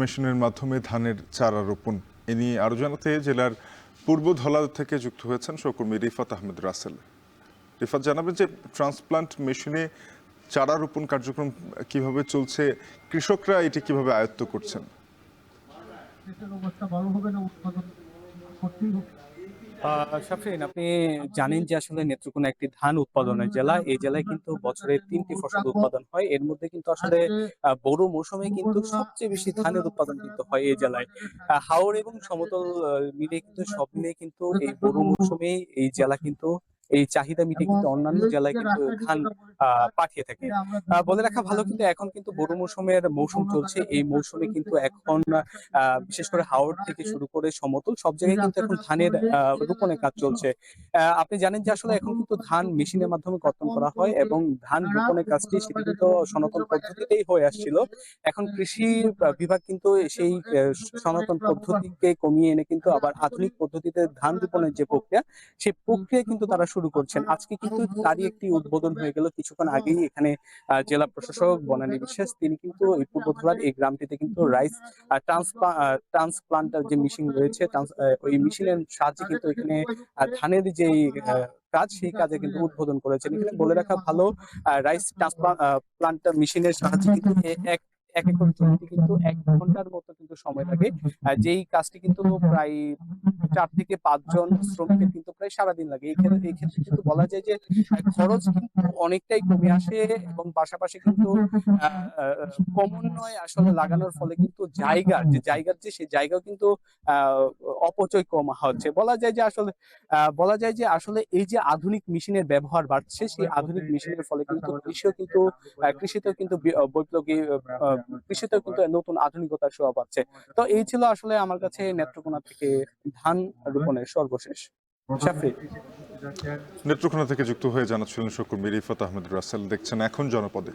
মেশিনের মাধ্যমে ধানের চারা রোপণ এ নিয়ে আরও জানাতে জেলার পূর্ব ধলা থেকে যুক্ত হয়েছেন সহকর্মী রিফাত আহমেদ রাসেল। রিফাত, জানাবেন যে ট্রান্সপ্লান্ট মেশিনে চারা রোপণ কার্যক্রম কিভাবে চলছে, কৃষকরা এটি কিভাবে আয়ত্ত করছেন? শাফরিন, আপনি জানেন যে আসলে নেত্রকোনা একটি ধান উৎপাদনের জেলা। এই জেলায় কিন্তু বছরে ৩টি ফসল উৎপাদন হয়। এর মধ্যে কিন্তু আসলে বোরো মৌসুমে কিন্তু সবচেয়ে বেশি ধানের উৎপাদন কিন্তু হয় এই জেলায়। হাওর এবং সমতল মিলে কিন্তু সব মিলিয়ে কিন্তু এই বোরো মৌসুমে এই জেলা কিন্তু এই চাহিদা মিটিয়ে কিন্তু অন্যান্য জেলায় কিন্তু ধান পাঠিয়ে থাকে। বলে রাখা ভালো, কিন্তু এখন কিন্তু বোরো মৌসুমের মৌসুম চলছে। এই মৌসুমে কিন্তু এখন বিশেষ করে হাওর থেকে শুরু করে সমতল সব জায়গায় কিন্তু এখন ধানের রোপণের কাজ চলছে। আপনি জানেন যে আসলে এখন কিন্তু ধান মেশিনের মাধ্যমে কর্তন করা হয় এবং ধান রোপণের কাজটি সেটি কিন্তু সনাতন পদ্ধতিতেই হয়ে আসছিল। এখন কৃষি বিভাগ কিন্তু সেই সনাতন পদ্ধতিকে কমিয়ে এনে কিন্তু আবার আধুনিক পদ্ধতিতে ধান রোপণের যে প্রক্রিয়া, সেই প্রক্রিয়া কিন্তু তারা শুরু করছেন। আজকে কিন্তু তারই একটি উদ্বোধন হয়ে গেল কিছুক্ষণ আগেই এখানে। জেলা প্রশাসক বনানী বিশ্বাস তিনি কিন্তু এই পূর্বধলার এই গ্রামটিতে কিন্তু রাইস ট্রান্সপ্লান্টার যে মেশিন রয়েছে, ওই মেশিনের সাহায্যে কিন্তু এখানে ধানের যে কাজ, সেই কাজে কিন্তু উদ্বোধন করেছেন। এখানে বলে রাখা ভালো, রাইস ট্রান্সপ্লান্টার মেশিনের সাহায্যে কিন্তু এক এক একর জমিতে কিন্তু ১ ঘন্টার মতো কিন্তু সময় লাগে। যেই কাজটি কিন্তু প্রায় ৪ থেকে ৫ জন শ্রমিকের কিন্তু প্রায় সারাদিন লাগে। এই ক্ষেত্রে কিন্তু বলা যায় যে খরচ কিন্তু অনেকটাই কমে আসে এবং পাশাপাশি কিন্তু আ আ ক্রমান্বয়ে আসলে লাগানোর ফলে কিন্তু জায়গার যে সেই জায়গাও কিন্তু আ অপচয় কম হচ্ছে। বলা যায় যে আসলে এই যে আধুনিক মেশিনের ব্যবহার বাড়ছে, সেই আধুনিক মেশিনের ফলে কিন্তু কৃষিতেও কিন্তু বৈপ্লবিক আ কৃষিতেও কিন্তু নতুন আধুনিকতার ছোঁয়া পাচ্ছে। তো এই ছিল আসলে আমার কাছে নেত্রকোনা থেকে ধান রোপণের সর্বশেষ। শাফিক। নেত্রকোনা থেকে যুক্ত হয়ে জানাচ্ছিলেন সহকর্মী রিফাত আহমেদ রাসেল। দেখছেন এখন জনপদে।